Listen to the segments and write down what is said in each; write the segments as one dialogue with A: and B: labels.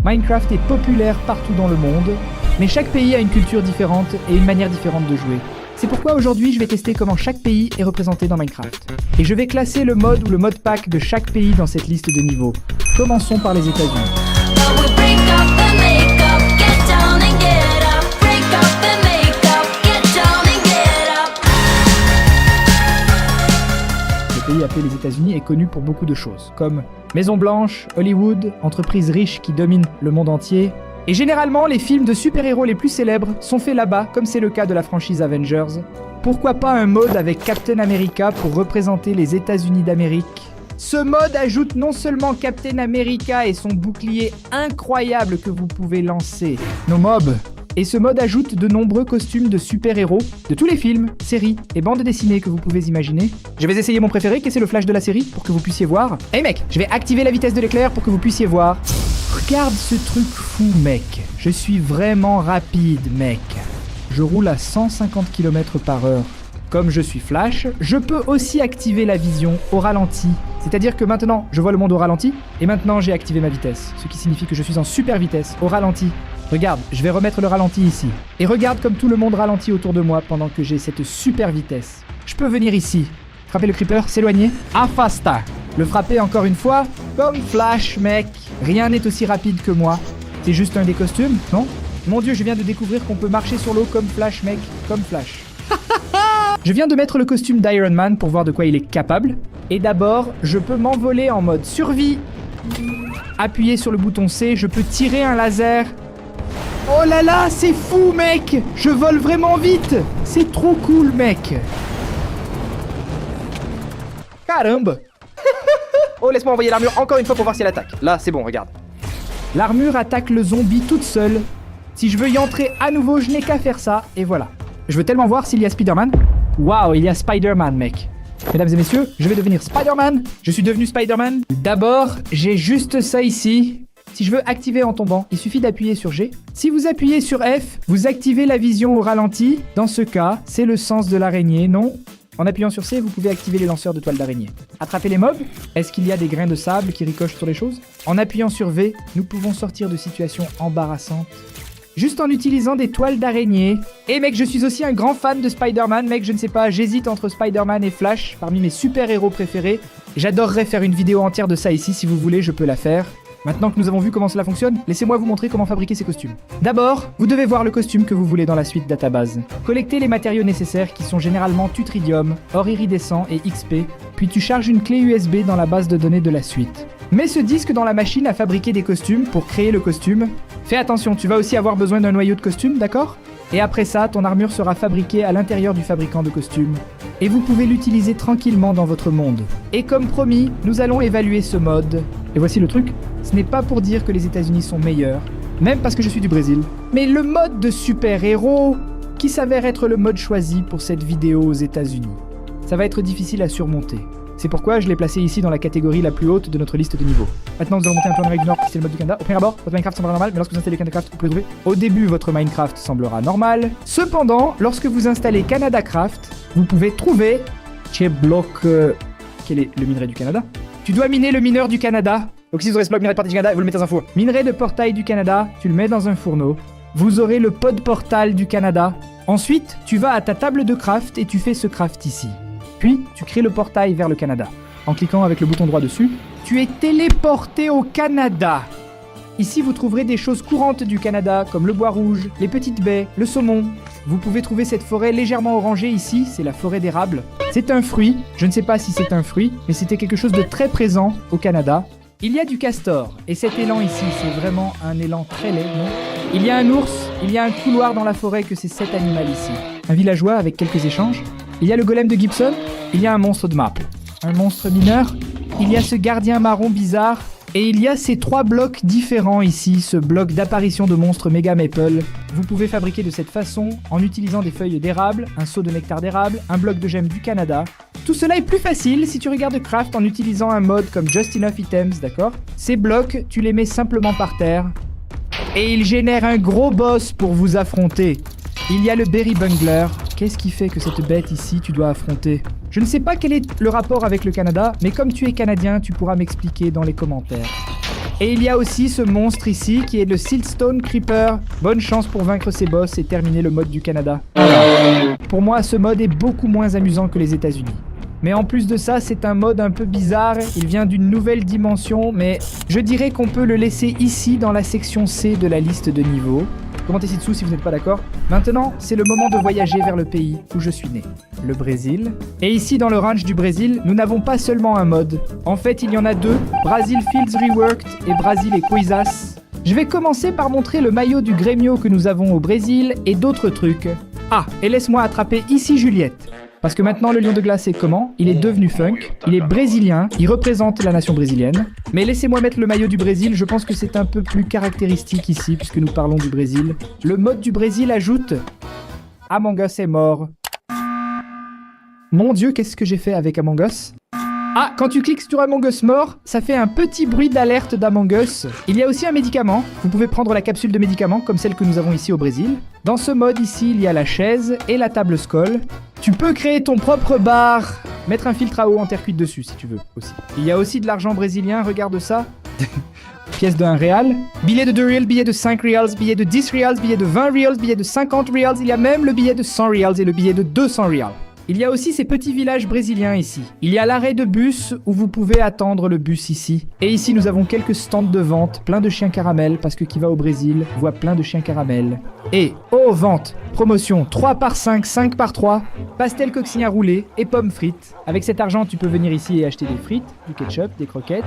A: Minecraft est populaire partout dans le monde, mais chaque pays a une culture différente et une manière différente de jouer. C'est pourquoi aujourd'hui je vais tester comment chaque pays est représenté dans Minecraft. Et je vais classer le mode ou le mode pack de chaque pays dans cette liste de niveaux. Commençons par les États-Unis. Le pays appelé les États-Unis est connu pour beaucoup de choses, comme Maison Blanche, Hollywood, entreprises riches qui dominent le monde entier. Et généralement, les films de super-héros les plus célèbres sont faits là-bas, comme c'est le cas de la franchise Avengers. Pourquoi pas un mode avec Captain America pour représenter les États-Unis d'Amérique? Ce mode ajoute non seulement Captain America et son bouclier incroyable que vous pouvez lancer nos mobs, et ce mode ajoute de nombreux costumes de super-héros de tous les films, séries et bandes dessinées que vous pouvez imaginer. Je vais essayer mon préféré, qui est le flash de la série, pour que vous puissiez voir. Hey mec, je vais activer la vitesse de l'éclair pour que vous puissiez voir. Regarde ce truc fou mec, je suis vraiment rapide mec. Je roule à 150 km/h. Comme je suis Flash, je peux aussi activer la vision au ralenti. C'est-à-dire que maintenant, je vois le monde au ralenti, et maintenant j'ai activé ma vitesse. Ce qui signifie que je suis en super vitesse, au ralenti. Regarde, je vais remettre le ralenti ici. Et regarde comme tout le monde ralentit autour de moi pendant que j'ai cette super vitesse. Je peux venir ici, frapper le creeper, s'éloigner, afasta. Le frapper encore une fois, comme Flash mec. Rien n'est aussi rapide que moi. C'est juste un des costumes, non? Mon dieu, je viens de découvrir qu'on peut marcher sur l'eau comme Flash mec, comme Flash. Je viens de mettre le costume d'Iron Man pour voir de quoi il est capable. Et d'abord, je peux m'envoler en mode survie. Appuyer sur le bouton C, je peux tirer un laser. Oh là là, c'est fou mec! Je vole vraiment vite! C'est trop cool mec! Caramba! Oh, laisse-moi envoyer l'armure encore une fois pour voir si elle attaque. Là, c'est bon, regarde. L'armure attaque le zombie toute seule. Si je veux y entrer à nouveau, je n'ai qu'à faire ça, et voilà. Je veux tellement voir s'il y a Spider-Man. Waouh, il y a Spider-Man, mec. Mesdames et messieurs, je vais devenir Spider-Man. Je suis devenu Spider-Man. D'abord, j'ai juste ça ici. Si je veux activer en tombant, il suffit d'appuyer sur G. Si vous appuyez sur F, vous activez la vision au ralenti. Dans ce cas, c'est le sens de l'araignée, non? En appuyant sur C, vous pouvez activer les lanceurs de toiles d'araignée. Attraper les mobs? Est-ce qu'il y a des grains de sable qui ricochent sur les choses? En appuyant sur V, nous pouvons sortir de situations embarrassantes. Juste en utilisant des toiles d'araignée. Et mec, je suis aussi un grand fan de Spider-Man, mec, je ne sais pas, j'hésite entre Spider-Man et Flash, parmi mes super-héros préférés. J'adorerais faire une vidéo entière de ça ici, si vous voulez, je peux la faire. Maintenant que nous avons vu comment cela fonctionne, laissez-moi vous montrer comment fabriquer ces costumes. D'abord, vous devez voir le costume que vous voulez dans la suite database. Collectez les matériaux nécessaires qui sont généralement Tutridium, or iridescent et XP, puis tu charges une clé USB dans la base de données de la suite. Mets ce disque dans la machine à fabriquer des costumes pour créer le costume. Fais attention, tu vas aussi avoir besoin d'un noyau de costume, d'accord? Et après ça, ton armure sera fabriquée à l'intérieur du fabricant de costumes. Et vous pouvez l'utiliser tranquillement dans votre monde. Et comme promis, nous allons évaluer ce mode. Et voici le truc, ce n'est pas pour dire que les États-Unis sont meilleurs, même parce que je suis du Brésil. Mais le mode de super-héros, qui s'avère être le mode choisi pour cette vidéo aux États-Unis. Ça va être difficile à surmonter. C'est pourquoi je l'ai placé ici dans la catégorie la plus haute de notre liste de niveaux. Maintenant, nous allons monter un peu en Amérique du Nord, c'est le mode du Canada. Au premier abord, votre Minecraft semblera normal, mais lorsque vous installez Canada Craft, vous pouvez trouver. Au début, votre Minecraft semblera normal. Cependant, lorsque vous installez Canada Craft, vous pouvez trouver chez bloc... Quel est le minerai du Canada? Tu dois miner le mineur du Canada. Donc si vous aurez ce bloc minerai de portail du Canada, vous le mettez dans un four. Minerai de portail du Canada, tu le mets dans un fourneau. Vous aurez le pod portal du Canada. Ensuite, tu vas à ta table de craft et tu fais ce craft ici. Puis, tu crées le portail vers le Canada. En cliquant avec le bouton droit dessus, tu es téléporté au Canada. Ici, vous trouverez des choses courantes du Canada, comme le bois rouge, les petites baies, le saumon. Vous pouvez trouver cette forêt légèrement orangée ici, c'est la forêt d'érable. C'est un fruit, je ne sais pas si c'est un fruit, mais c'était quelque chose de très présent au Canada. Il y a du castor, et cet élan ici, c'est vraiment un élan très laid, non? Il y a un ours, il y a un couloir dans la forêt que c'est cet animal ici. Un villageois avec quelques échanges. Il y a le golem de Gibson, il y a un monstre de map. Un monstre mineur, il y a ce gardien marron bizarre, et il y a ces 3 blocs différents ici, ce bloc d'apparition de monstres méga maple. Vous pouvez fabriquer de cette façon en utilisant des feuilles d'érable, un seau de nectar d'érable, un bloc de gemmes du Canada. Tout cela est plus facile si tu regardes Craft en utilisant un mode comme Just Enough Items, d'accord? Ces blocs, tu les mets simplement par terre, et ils génèrent un gros boss pour vous affronter. Il y a le Berry Bungler. Qu'est-ce qui fait que cette bête ici, tu dois affronter? Je ne sais pas quel est le rapport avec le Canada, mais comme tu es canadien, tu pourras m'expliquer dans les commentaires. Et il y a aussi ce monstre ici qui est le Siltstone Creeper. Bonne chance pour vaincre ces boss et terminer le mode du Canada. Pour moi, ce mode est beaucoup moins amusant que les États-Unis. Mais en plus de ça, c'est un mode un peu bizarre, il vient d'une nouvelle dimension, mais je dirais qu'on peut le laisser ici dans la section C de la liste de niveaux. Commentez ci-dessous si vous n'êtes pas d'accord. Maintenant, c'est le moment de voyager vers le pays où je suis né, le Brésil. Et ici, dans le ranch du Brésil, nous n'avons pas seulement un mode. En fait, il y en a deux, Brazil Fields Reworked et Brazil et Coisas. Je vais commencer par montrer le maillot du Grêmio que nous avons au Brésil et d'autres trucs. Ah, et laisse-moi attraper ici Juliette. Parce que maintenant, le lion de glace est comment? Il est devenu funk, il est brésilien, il représente la nation brésilienne. Mais laissez-moi mettre le maillot du Brésil, je pense que c'est un peu plus caractéristique ici, puisque nous parlons du Brésil. Le mode du Brésil ajoute... Among Us est mort. Mon Dieu, qu'est-ce que j'ai fait avec Among Us? Ah, quand tu cliques sur Among Us mort, ça fait un petit bruit d'alerte d'Among Us. Il y a aussi un médicament. Vous pouvez prendre la capsule de médicament, comme celle que nous avons ici au Brésil. Dans ce mode ici, il y a la chaise et la table Skoll. Tu peux créer ton propre bar. Mettre un filtre à eau en terre cuite dessus, si tu veux, aussi. Il y a aussi de l'argent brésilien, regarde ça. Pièce de 1 real. Billet de 2 reals, billet de 5 reals, billet de 10 reals, billet de 20 reals, billet de 50 reals. Il y a même le billet de 100 reals et le billet de 200 reals. Il y a aussi ces petits villages brésiliens ici. Il y a l'arrêt de bus où vous pouvez attendre le bus ici. Et ici, nous avons quelques stands de vente, plein de chiens caramel, parce que qui va au Brésil voit plein de chiens caramel. Et, oh, vente, promotion, 3 par 5, 5 par 3, pastel coccinelle roulé et pommes frites. Avec cet argent, tu peux venir ici et acheter des frites, du ketchup, des croquettes.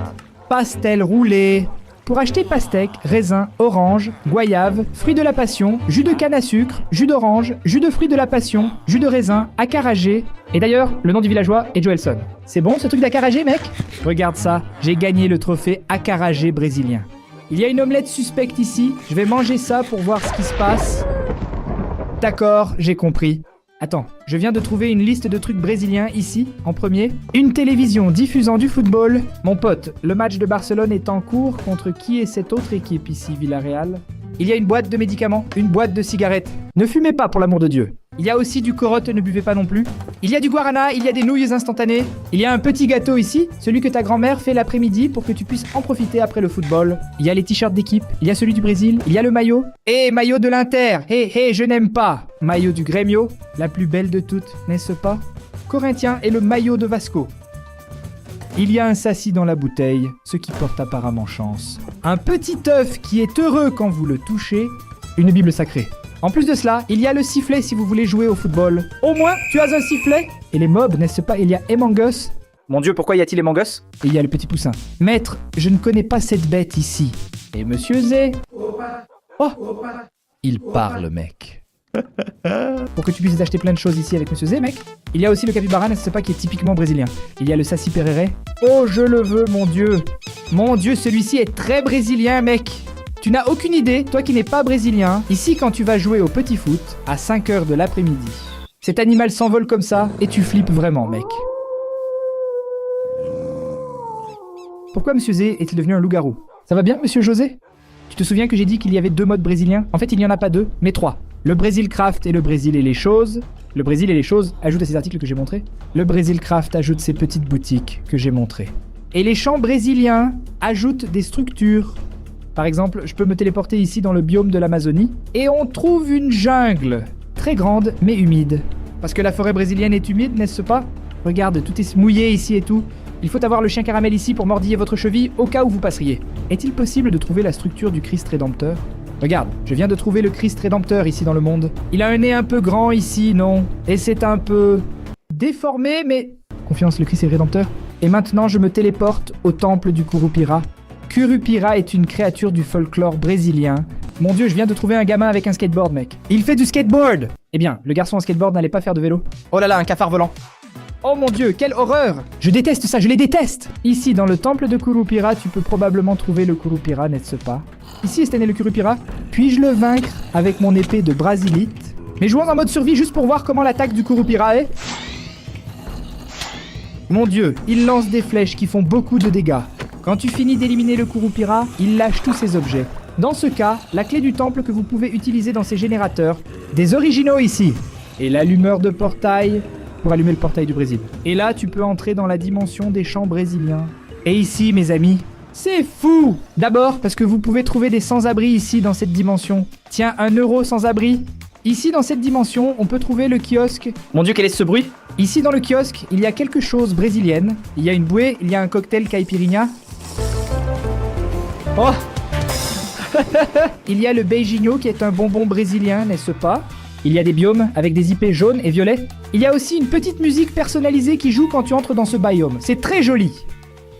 A: Pastel roulé. Pour acheter pastèque, raisin, orange, goyave, fruits de la passion, jus de canne à sucre, jus d'orange, jus de fruits de la passion, jus de raisin, acarajé. Et d'ailleurs, le nom du villageois est Joelson. C'est bon ce truc d'acarajé, mec? Regarde ça, j'ai gagné le trophée acarajé brésilien. Il y a une omelette suspecte ici, je vais manger ça pour voir ce qui se passe. D'accord, j'ai compris. Attends, je viens de trouver une liste de trucs brésiliens ici, en premier. Une télévision diffusant du football. Mon pote, le match de Barcelone est en cours contre qui est cette autre équipe ici, Villarreal? Il y a une boîte de médicaments, une boîte de cigarettes. Ne fumez pas pour l'amour de Dieu. Il y a aussi du corotte, ne buvez pas non plus. Il y a du guarana, il y a des nouilles instantanées. Il y a un petit gâteau ici, celui que ta grand-mère fait l'après-midi pour que tu puisses en profiter après le football. Il y a les t-shirts d'équipe, il y a celui du Brésil, il y a le maillot. Et maillot de l'Inter, hé, je n'aime pas. Maillot du Grêmio, la plus belle de toutes, n'est-ce pas? Corinthien et le maillot de Vasco. Il y a un sassi dans la bouteille, ce qui porte apparemment chance. Un petit œuf qui est heureux quand vous le touchez. Une Bible sacrée. En plus de cela, il y a le sifflet si vous voulez jouer au football. Au moins, tu as un sifflet. Et les mobs, n'est-ce pas? Il y a Among Us. Mon Dieu, pourquoi y a-t-il Among Us? Et il y a le petit poussin. Maître, je ne connais pas cette bête ici. Et Monsieur Zé? Oh, il parle, mec. Pour que tu puisses acheter plein de choses ici avec Monsieur Zé, mec. Il y a aussi le capybara, n'est-ce pas, qui est typiquement brésilien. Il y a le Saci Pereré. Oh, je le veux, mon Dieu. Mon Dieu, celui-ci est très brésilien, mec. Tu n'as aucune idée, toi qui n'es pas brésilien, ici quand tu vas jouer au petit foot, à 5h de l'après-midi, cet animal s'envole comme ça et tu flippes vraiment, mec. Pourquoi Monsieur Zé est-il devenu un loup-garou? Ça va bien, Monsieur José? Tu te souviens que j'ai dit qu'il y avait 2 modes brésiliens? En fait, il n'y en a pas 2, mais 3. Le Brésil Craft et le Brésil et les choses. Le Brésil et les choses ajoutent à ces articles que j'ai montrés. Le Brésil Craft ajoute ces petites boutiques que j'ai montrées. Et les champs brésiliens ajoutent des structures. Par exemple, je peux me téléporter ici dans le biome de l'Amazonie et on trouve une jungle, très grande mais humide. Parce que la forêt brésilienne est humide, n'est-ce pas? Regarde, tout est mouillé ici et tout. Il faut avoir le chien caramel ici pour mordiller votre cheville au cas où vous passeriez. Est-il possible de trouver la structure du Christ Rédempteur? Regarde, je viens de trouver le Christ Rédempteur ici dans le monde. Il a un nez un peu grand ici, non? Et c'est un peu... déformé, mais... Confiance, le Christ est Rédempteur. Et maintenant, je me téléporte au temple du Curupira. Curupira est une créature du folklore brésilien. Mon Dieu, je viens de trouver un gamin avec un skateboard, mec. Il fait du skateboard! Eh bien, le garçon en skateboard n'allait pas faire de vélo. Oh là là, un cafard volant. Oh mon Dieu, quelle horreur! Je déteste ça, je les déteste! Ici, dans le temple de Curupira, tu peux probablement trouver le Curupira, n'est-ce pas? Ici est né le Curupira. Puis-je le vaincre avec mon épée de brasilite? Mais jouons en mode survie juste pour voir comment l'attaque du Curupira est. Mon Dieu, il lance des flèches qui font beaucoup de dégâts. Quand tu finis d'éliminer le Curupira, il lâche tous ses objets. Dans ce cas, la clé du temple que vous pouvez utiliser dans ces générateurs, des originaux ici, et l'allumeur de portail pour allumer le portail du Brésil. Et là, tu peux entrer dans la dimension des champs brésiliens. Et ici, mes amis, C'est fou! D'abord, parce que vous pouvez trouver des sans-abri ici dans cette dimension. Tiens, 1 euro sans-abri. Ici, dans cette dimension, on peut trouver le kiosque. Mon Dieu, quel est ce bruit? Ici, dans le kiosque, il y a quelque chose brésilienne. Il y a une bouée, il y a un cocktail caipirinha. Oh! Il y a le beijinho qui est un bonbon brésilien, n'est-ce pas? Il y a des biomes avec des IP jaunes et violets. Il y a aussi une petite musique personnalisée qui joue quand tu entres dans ce biome. C'est très joli.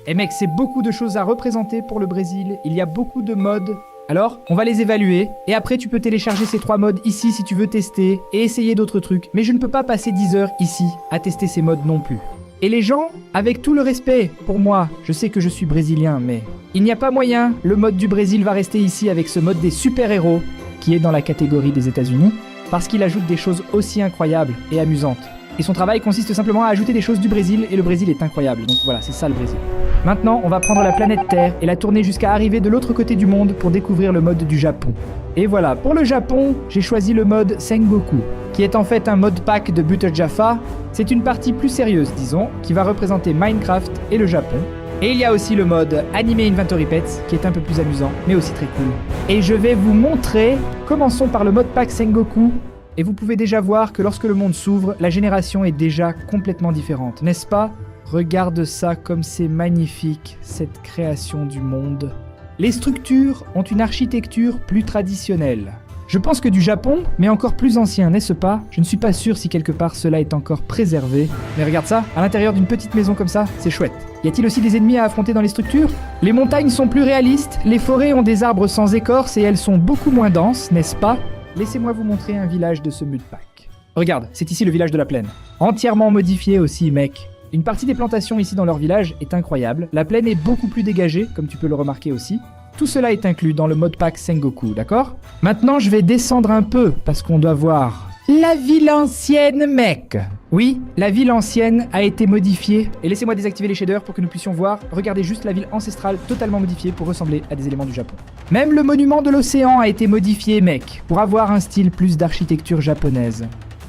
A: Et mec, c'est beaucoup de choses à représenter pour le Brésil. Il y a beaucoup de modes. Alors, on va les évaluer. Et après, tu peux télécharger ces 3 modes ici si tu veux tester et essayer d'autres trucs. Mais je ne peux pas passer 10 heures ici à tester ces modes non plus. Et les gens, avec tout le respect pour moi, je sais que je suis brésilien, mais il n'y a pas moyen. Le mode du Brésil va rester ici avec ce mode des super-héros qui est dans la catégorie des États-Unis parce qu'il ajoute des choses aussi incroyables et amusantes. Et son travail consiste simplement à ajouter des choses du Brésil et le Brésil est incroyable. Donc voilà, c'est ça le Brésil. Maintenant, on va prendre la planète Terre et la tourner jusqu'à arriver de l'autre côté du monde pour découvrir le mode du Japon. Et voilà, pour le Japon, j'ai choisi le mode Sengoku, qui est en fait un mode pack de Butter Jaffa. C'est une partie plus sérieuse, disons, qui va représenter Minecraft et le Japon. Et il y a aussi le mode Anime Inventory Pets, qui est un peu plus amusant, mais aussi très cool. Et je vais vous montrer, commençons par le mode pack Sengoku. Et vous pouvez déjà voir que lorsque le monde s'ouvre, la génération est déjà complètement différente, n'est-ce pas? Regarde ça comme c'est magnifique, cette création du monde. Les structures ont une architecture plus traditionnelle. Je pense que du Japon, mais encore plus ancien, n'est-ce pas? Je ne suis pas sûr si quelque part cela est encore préservé. Mais regarde ça, à l'intérieur d'une petite maison comme ça, c'est chouette. Y a-t-il aussi des ennemis à affronter dans les structures? Les montagnes sont plus réalistes, les forêts ont des arbres sans écorce et elles sont beaucoup moins denses, n'est-ce pas? Laissez-moi vous montrer un village de ce mud pack. Regarde, c'est ici le village de la plaine. Entièrement modifié aussi, mec. Une partie des plantations ici dans leur village est incroyable. La plaine est beaucoup plus dégagée, comme tu peux le remarquer aussi. Tout cela est inclus dans le mode pack Sengoku, d'accord? Maintenant, je vais descendre un peu, parce qu'on doit voir la ville ancienne, mec. Oui, la ville ancienne a été modifiée. Et laissez-moi désactiver les shaders pour que nous puissions voir. Regardez juste la ville ancestrale totalement modifiée pour ressembler à des éléments du Japon. Même le monument de l'océan a été modifié, mec, pour avoir un style plus d'architecture japonaise.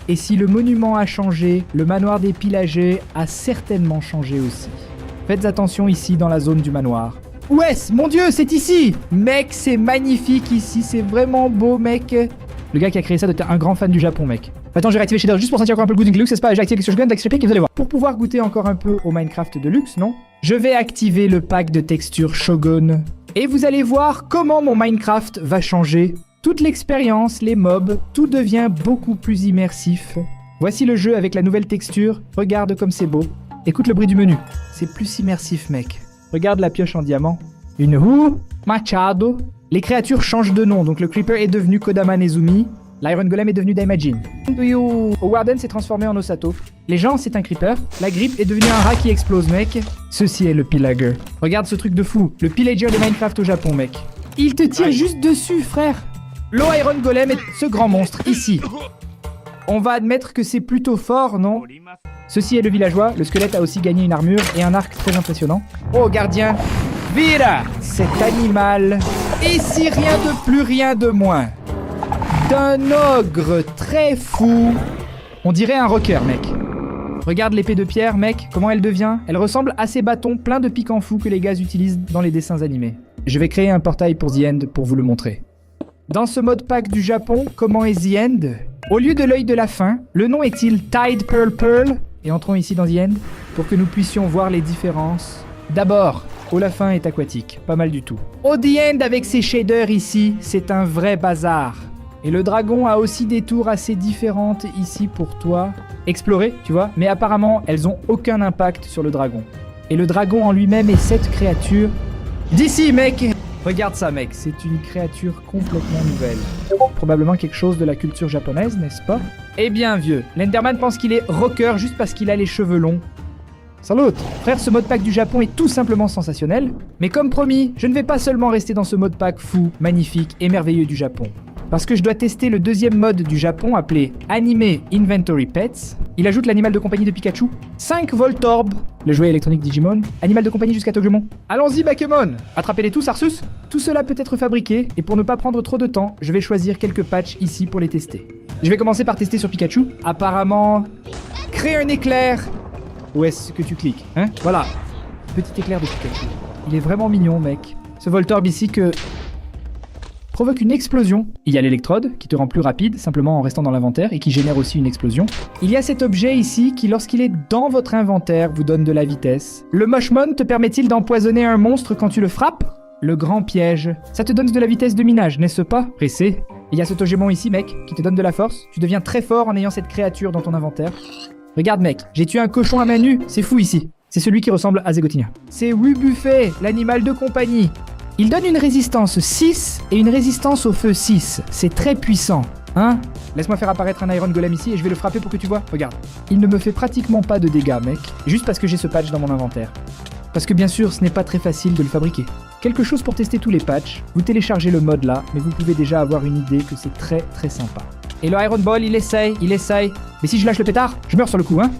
A: Et si le monument a changé, le manoir des Pilagers a certainement changé aussi. Faites attention ici dans la zone du manoir. Wesh, mon Dieu, c'est ici! Mec, c'est magnifique ici, c'est vraiment beau, mec. Le gars qui a créé ça doit être un grand fan du Japon, mec. Attends, j'ai réactivé shader juste pour sentir encore un peu le goût du luxe, c'est pas? J'ai activé Texture Gun, Texture Pack et vous allez voir. Pour pouvoir goûter encore un peu au Minecraft de luxe, non? Je vais activer le pack de texture Shogun. Et vous allez voir comment mon Minecraft va changer. Toute l'expérience, les mobs, tout devient beaucoup plus immersif. Voici le jeu avec la nouvelle texture. Regarde comme c'est beau. Écoute le bruit du menu. C'est plus immersif, mec. Regarde la pioche en diamant. Une roue. Machado. Les créatures changent de nom. Donc le Creeper est devenu Kodama Nezumi. L'Iron Golem est devenu Daimajin. Warden s'est transformé en Osato. Les gens, c'est un Creeper. La grippe est devenue un rat qui explose, mec. Ceci est le Pillager. Regarde ce truc de fou. Le Pillager de Minecraft au Japon, mec. Il te tire juste dessus, frère. Le Iron Golem est ce grand monstre, ici. On va admettre que c'est plutôt fort, non? Ceci est le villageois. Le squelette a aussi gagné une armure et un arc très impressionnant. Oh, gardien. Vira! Cet animal. Ici, rien de plus, rien de moins. D'un ogre très fou. On dirait un rocker, mec. Regarde l'épée de pierre, mec, comment elle devient. Elle ressemble à ces bâtons pleins de piquants fous que les gars utilisent dans les dessins animés. Je vais créer un portail pour The End pour vous le montrer. Dans ce mode pack du Japon, comment est The End? Au lieu de l'œil de la fin, le nom est-il Tide Pearl Pearl? Et entrons ici dans The End pour que nous puissions voir les différences. D'abord, Olafin est aquatique, pas mal du tout. Au The End avec ses shaders ici, c'est un vrai bazar. Et le dragon a aussi des tours assez différentes ici pour toi. Explorer, tu vois, mais apparemment, elles ont aucun impact sur le dragon. Et le dragon en lui-même est cette créature. D'ici, mec! Regarde ça, mec, c'est une créature complètement nouvelle. Probablement quelque chose de la culture japonaise, n'est-ce pas? Eh bien, vieux, l'Enderman pense qu'il est rocker juste parce qu'il a les cheveux longs. Salut! Frère, ce mode pack du Japon est tout simplement sensationnel. Mais comme promis, je ne vais pas seulement rester dans ce mode pack fou, magnifique et merveilleux du Japon. Parce que je dois tester le deuxième mode du Japon appelé Anime Inventory Pets. Il ajoute l'animal de compagnie de Pikachu, 5 Voltorb, le jouet électronique Digimon, animal de compagnie jusqu'à Togemon. Allons-y, Bakemon! Attrapez-les tous, Arceus! Tout cela peut être fabriqué, et pour ne pas prendre trop de temps, je vais choisir quelques patchs ici pour les tester. Je vais commencer par tester sur Pikachu. Apparemment, créer un éclair. Où est-ce que tu cliques, hein? Voilà. Petit éclair de Pikachu. Il est vraiment mignon, mec. Ce Voltorb ici que... provoque une explosion. Il y a l'électrode qui te rend plus rapide simplement en restant dans l'inventaire et qui génère aussi une explosion. Il y a cet objet ici qui, lorsqu'il est dans votre inventaire, vous donne de la vitesse. Le Mushmon te permet-il d'empoisonner un monstre quand tu le frappes? Le grand piège. Ça te donne de la vitesse de minage, n'est-ce pas? Pressé. Il y a ce Togemon ici, mec, qui te donne de la force. Tu deviens très fort en ayant cette créature dans ton inventaire. Regarde, mec, j'ai tué un cochon à main nue. C'est fou ici. C'est celui qui ressemble à Zegotinia. C'est Wubuffet, l'animal de compagnie. Il donne une résistance 6 et une résistance au feu 6. C'est très puissant, hein? Laisse-moi faire apparaître un Iron Golem ici et je vais le frapper pour que tu vois. Regarde. Il ne me fait pratiquement pas de dégâts, mec. Juste parce que j'ai ce patch dans mon inventaire. Parce que bien sûr, ce n'est pas très facile de le fabriquer. Quelque chose pour tester tous les patchs. Vous téléchargez le mode là, mais vous pouvez déjà avoir une idée que c'est très très sympa. Et le Iron Ball, il essaye. Mais si je lâche le pétard, je meurs sur le coup, hein?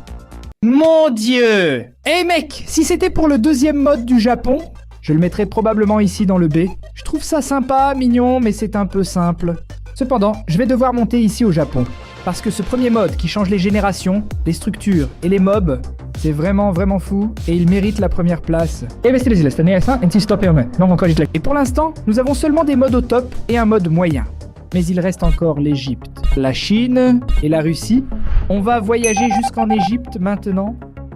A: Mon Dieu! Eh mec, si c'était pour le deuxième mode du Japon, je le mettrais probablement ici dans le B. Je trouve ça sympa, mignon, mais c'est un peu simple. Cependant, je vais devoir monter ici au Japon. Parce que ce premier mode qui change les générations, les structures et les mobs, c'est vraiment vraiment fou et il mérite la première place. Et pour l'instant, nous avons seulement des modes au top et un mode moyen. Mais il reste encore l'Égypte, la Chine et la Russie. On va voyager jusqu'en Égypte maintenant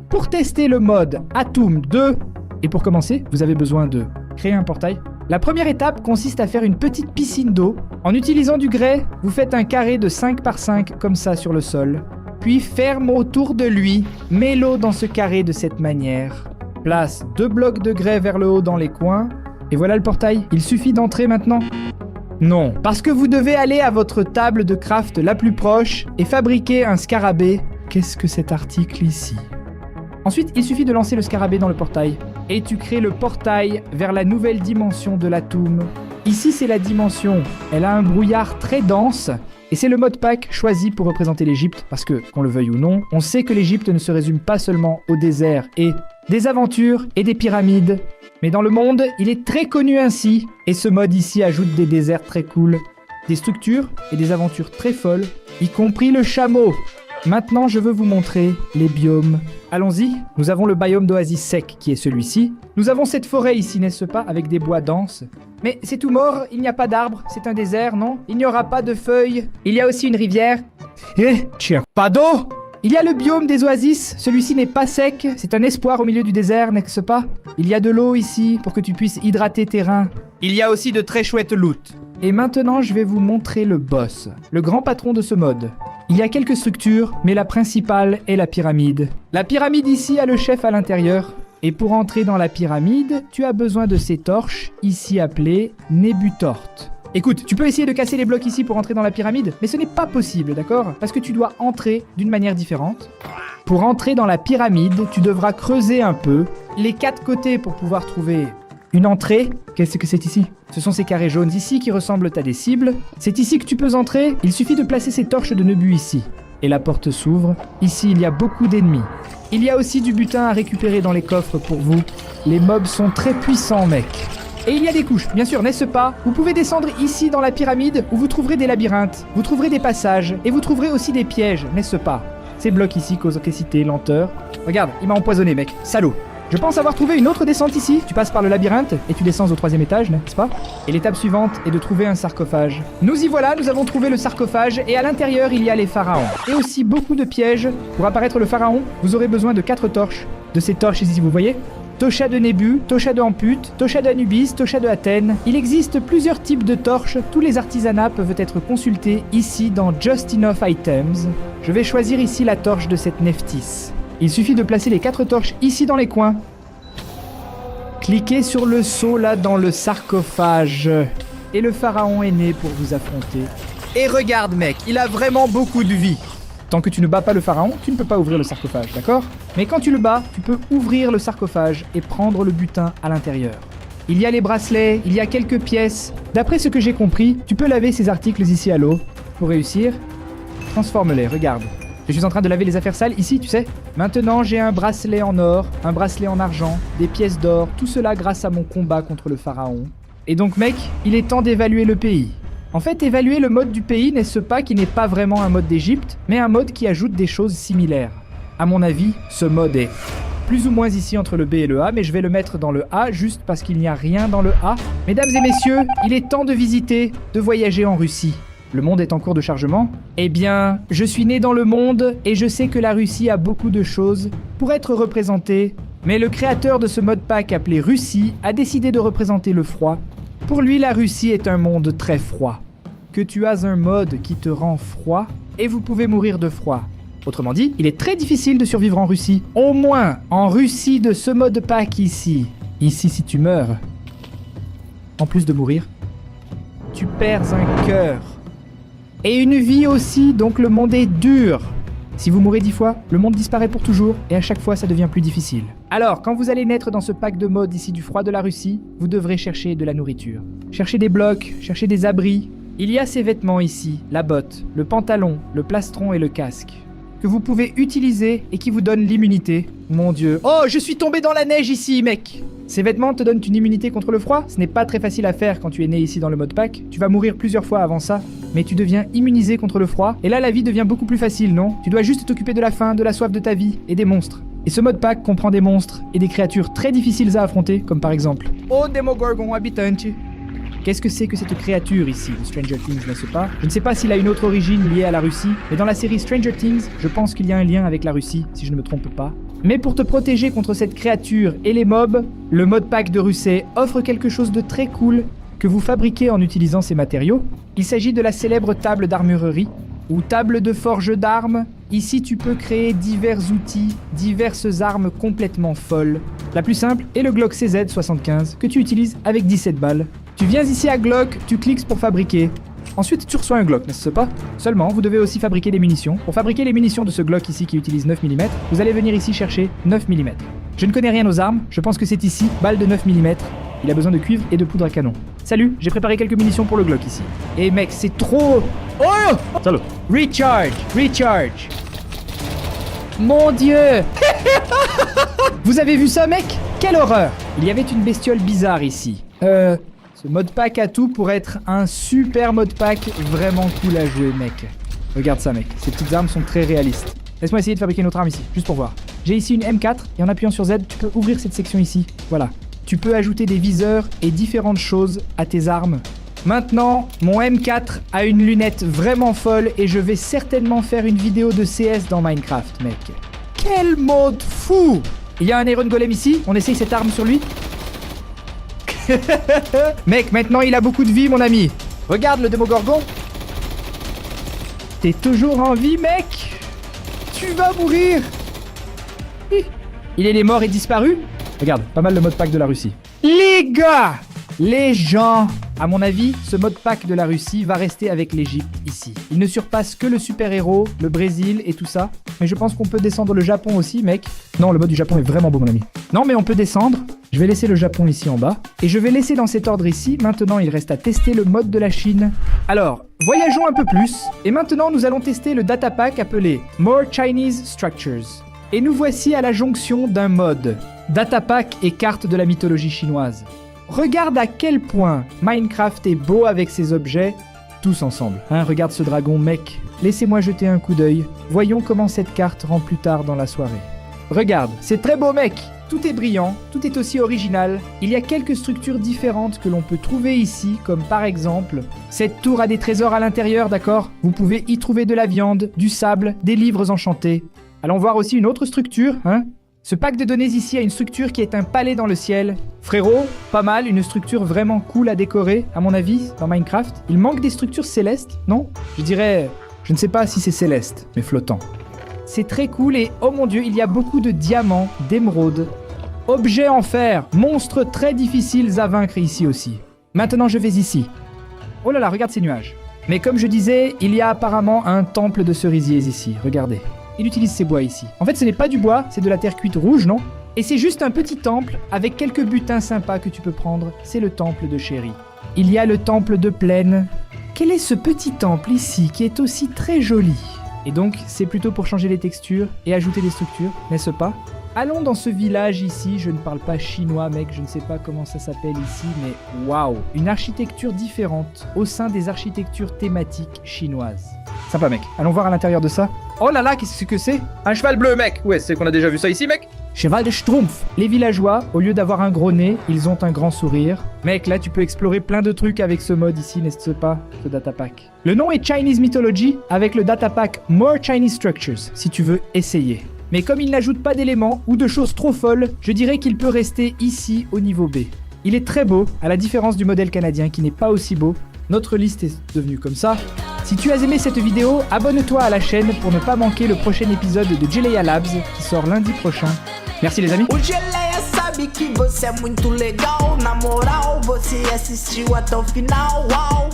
A: pour tester le mode Atum 2. Et pour commencer, vous avez besoin de créer un portail. La première étape consiste à faire une petite piscine d'eau. En utilisant du grès, vous faites un carré de 5 par 5 comme ça sur le sol. Puis ferme autour de lui, mets l'eau dans ce carré de cette manière. Place 2 blocs de grès vers le haut dans les coins. Et voilà le portail. Il suffit d'entrer maintenant. Non, parce que vous devez aller à votre table de craft la plus proche et fabriquer un scarabée. Qu'est-ce que cet article ici? Ensuite, il suffit de lancer le scarabée dans le portail. Et tu crées le portail vers la nouvelle dimension de l'Atum. Ici, c'est la dimension. Elle a un brouillard très dense. Et c'est le mode pack choisi pour représenter l'Égypte. Parce que, qu'on le veuille ou non, on sait que l'Égypte ne se résume pas seulement au désert et des aventures et des pyramides. Mais dans le monde, il est très connu ainsi. Et ce mode ici ajoute des déserts très cool. Des structures et des aventures très folles. Y compris le chameau. Maintenant, je veux vous montrer les biomes. Allons-y, nous avons le biome d'oasis sec qui est celui-ci. Nous avons cette forêt ici, n'est-ce pas, avec des bois denses. Mais c'est tout mort, il n'y a pas d'arbres, c'est un désert, non? Il n'y aura pas de feuilles. Il y a aussi une rivière. Tiens, pas d'eau! Il y a le biome des oasis, celui-ci n'est pas sec, c'est un espoir au milieu du désert, n'est-ce pas? Il y a de l'eau ici pour que tu puisses hydrater tes reins. Il y a aussi de très chouettes loot. Et maintenant, je vais vous montrer le boss, le grand patron de ce mode. Il y a quelques structures, mais la principale est la pyramide. La pyramide ici a le chef à l'intérieur. Et pour entrer dans la pyramide, tu as besoin de ces torches, ici appelées Nébutortes. Écoute, tu peux essayer de casser les blocs ici pour entrer dans la pyramide, mais ce n'est pas possible, d'accord? Parce que tu dois entrer d'une manière différente. Pour entrer dans la pyramide, tu devras creuser un peu les 4 côtés pour pouvoir trouver une entrée. Qu'est-ce que c'est ici? Ce sont ces carrés jaunes ici qui ressemblent à des cibles. C'est ici que tu peux entrer. Il suffit de placer ces torches de Nebu ici. Et la porte s'ouvre. Ici, il y a beaucoup d'ennemis. Il y a aussi du butin à récupérer dans les coffres pour vous. Les mobs sont très puissants, mec. Et il y a des couches, bien sûr, n'est-ce pas? Vous pouvez descendre ici dans la pyramide où vous trouverez des labyrinthes. Vous trouverez des passages. Et vous trouverez aussi des pièges, n'est-ce pas? Ces blocs ici causent récité, lenteur. Regarde, il m'a empoisonné, mec. Salaud. Je pense avoir trouvé une autre descente ici. Tu passes par le labyrinthe et tu descends au 3e étage, n'est-ce pas? Et l'étape suivante est de trouver un sarcophage. Nous y voilà, nous avons trouvé le sarcophage et à l'intérieur il y a les pharaons. Et aussi beaucoup de pièges. Pour apparaître le pharaon, vous aurez besoin de 4 torches. De ces torches ici, vous voyez? Tosha de Nebu, Tosha de Amput, Tosha d'Anubis, Tosha de Athènes. Il existe plusieurs types de torches. Tous les artisanats peuvent être consultés ici dans Just Enough Items. Je vais choisir ici la torche de cette Nephthys. Il suffit de placer les 4 torches ici dans les coins. Cliquez sur le seau là dans le sarcophage. Et le pharaon est né pour vous affronter. Et regarde mec, il a vraiment beaucoup de vie. Tant que tu ne bats pas le pharaon, tu ne peux pas ouvrir le sarcophage, d'accord? Mais quand tu le bats, tu peux ouvrir le sarcophage et prendre le butin à l'intérieur. Il y a les bracelets, il y a quelques pièces. D'après ce que j'ai compris, tu peux laver ces articles ici à l'eau. Pour réussir, transforme-les, regarde. Je suis en train de laver les affaires sales ici, tu sais. Maintenant, j'ai un bracelet en or, un bracelet en argent, des pièces d'or, tout cela grâce à mon combat contre le pharaon. Et donc, mec, il est temps d'évaluer le pays. En fait, évaluer le mode du pays n'est-ce pas qui n'est pas vraiment un mode d'Égypte, mais un mode qui ajoute des choses similaires. À mon avis, ce mode est plus ou moins ici entre le B et le A, mais je vais le mettre dans le A juste parce qu'il n'y a rien dans le A. Mesdames et messieurs, il est temps de visiter, de voyager en Russie. Le monde est en cours de chargement? Eh bien, je suis né dans le monde et je sais que la Russie a beaucoup de choses pour être représentée. Mais le créateur de ce modpack appelé Russie a décidé de représenter le froid. Pour lui, la Russie est un monde très froid. Que tu as un mode qui te rend froid et vous pouvez mourir de froid. Autrement dit, il est très difficile de survivre en Russie. Au moins, en Russie de ce modpack ici. Ici, si tu meurs, en plus de mourir, tu perds un cœur. Et une vie aussi, donc le monde est dur. Si vous mourrez 10 fois, le monde disparaît pour toujours, et à chaque fois ça devient plus difficile. Alors, quand vous allez naître dans ce pack de mode ici du froid de la Russie, vous devrez chercher de la nourriture. Chercher des blocs, chercher des abris. Il y a ces vêtements ici, la botte, le pantalon, le plastron et le casque, que vous pouvez utiliser et qui vous donnent l'immunité. Mon Dieu. Oh, je suis tombé dans la neige ici, mec! Ces vêtements te donnent une immunité contre le froid? Ce n'est pas très facile à faire quand tu es né ici dans le modpack. Tu vas mourir plusieurs fois avant ça, mais tu deviens immunisé contre le froid. Et là, la vie devient beaucoup plus facile, non? Tu dois juste t'occuper de la faim, de la soif de ta vie et des monstres. Et ce modpack comprend des monstres et des créatures très difficiles à affronter, comme par exemple... Oh, Demogorgon habitante! Qu'est-ce que c'est que cette créature ici de Stranger Things, n'est-ce pas? Je ne sais pas s'il a une autre origine liée à la Russie, mais dans la série Stranger Things, je pense qu'il y a un lien avec la Russie, si je ne me trompe pas. Mais pour te protéger contre cette créature et les mobs, le modpack de Russie offre quelque chose de très cool que vous fabriquez en utilisant ces matériaux. Il s'agit de la célèbre table d'armurerie, ou table de forge d'armes. Ici, tu peux créer divers outils, diverses armes complètement folles. La plus simple est le Glock CZ75, que tu utilises avec 17 balles. Tu viens ici à Glock, tu cliques pour fabriquer. Ensuite, tu reçois un Glock, n'est-ce pas? Seulement, vous devez aussi fabriquer des munitions. Pour fabriquer les munitions de ce Glock ici qui utilise 9 mm, vous allez venir ici chercher 9 mm. Je ne connais rien aux armes, je pense que c'est ici, balle de 9 mm. Il a besoin de cuivre et de poudre à canon. Salut, j'ai préparé quelques munitions pour le Glock ici. Et mec, c'est trop... Oh!
B: Salut.
A: Recharge! Mon Dieu! Vous avez vu ça, mec? Quelle horreur! Il y avait une bestiole bizarre ici. Ce modpack a tout pour être un super modpack vraiment cool à jouer, mec. Regarde ça, mec. Ces petites armes sont très réalistes. Laisse-moi essayer de fabriquer une autre arme ici, juste pour voir. J'ai ici une M4, et en appuyant sur Z, tu peux ouvrir cette section ici. Voilà. Tu peux ajouter des viseurs et différentes choses à tes armes. Maintenant, mon M4 a une lunette vraiment folle, et je vais certainement faire une vidéo de CS dans Minecraft, mec. Quel mode fou! Il y a un Iron Golem ici, on essaye cette arme sur lui. Mec, maintenant il a beaucoup de vie, mon ami. Regarde le Demogorgon. T'es toujours en vie, mec? Tu vas mourir. Il est mort et disparu. Regarde, pas mal le modpack de la Russie. Les gars, les gens, à mon avis, ce modpack de la Russie va rester avec l'Égypte ici. Il ne surpasse que le super-héros, le Brésil et tout ça. Mais je pense qu'on peut descendre le Japon aussi, mec. Non, le mode du Japon est vraiment beau, mon ami. Non, mais on peut descendre. Je vais laisser le Japon ici en bas. Et je vais laisser dans cet ordre ici. Maintenant, il reste à tester le mode de la Chine. Alors, voyageons un peu plus. Et maintenant, nous allons tester le datapack appelé More Chinese Structures. Et nous voici à la jonction d'un mode. Datapack et carte de la mythologie chinoise. Regarde à quel point Minecraft est beau avec ses objets, tous ensemble. Hein, regarde ce dragon, mec. Laissez-moi jeter un coup d'œil. Voyons comment cette carte rend plus tard dans la soirée. Regarde, c'est très beau, mec. Tout est brillant, tout est aussi original. Il y a quelques structures différentes que l'on peut trouver ici, comme par exemple, cette tour a des trésors à l'intérieur, d'accord? Vous pouvez y trouver de la viande, du sable, des livres enchantés. Allons voir aussi une autre structure, hein? Ce pack de données ici a une structure qui est un palais dans le ciel. Frérot, pas mal, une structure vraiment cool à décorer, à mon avis, dans Minecraft. Il manque des structures célestes, non? Je dirais, je ne sais pas si c'est céleste, mais flottant. C'est très cool et, oh mon dieu, il y a beaucoup de diamants, d'émeraudes, objets en fer, monstres très difficiles à vaincre ici aussi. Maintenant, je vais ici. Oh là là, regarde ces nuages. Mais comme je disais, il y a apparemment un temple de cerisiers ici, regardez. Il utilise ces bois ici. En fait, ce n'est pas du bois, c'est de la terre cuite rouge, non? Et c'est juste un petit temple avec quelques butins sympas que tu peux prendre. C'est le temple de Chéri. Il y a le temple de Plaine. Quel est ce petit temple ici qui est aussi très joli? Et donc, c'est plutôt pour changer les textures et ajouter des structures, n'est-ce pas? Allons dans ce village ici, je ne parle pas chinois, mec, je ne sais pas comment ça s'appelle ici, mais waouh! Une architecture différente au sein des architectures thématiques chinoises. Sympa, mec. Allons voir à l'intérieur de ça. Oh là là, qu'est-ce que c'est? Un cheval bleu, mec! Ouais, c'est qu'on a déjà vu ça ici, mec? Cheval de Schtroumpf. Les villageois, au lieu d'avoir un gros nez, ils ont un grand sourire. Mec, là, tu peux explorer plein de trucs avec ce mode ici, n'est-ce pas, ce datapack. Le nom est Chinese Mythology, avec le datapack More Chinese Structures, si tu veux essayer. Mais comme il n'ajoute pas d'éléments ou de choses trop folles, je dirais qu'il peut rester ici au niveau B. Il est très beau, à la différence du modèle canadien qui n'est pas aussi beau. Notre liste est devenue comme ça. Si tu as aimé cette vidéo, abonne-toi à la chaîne pour ne pas manquer le prochain épisode de Geleia Labs qui sort lundi prochain. Merci les amis.
B: O Geleia sabe que você é muito legal, na moral, você assistiu até o final, uau.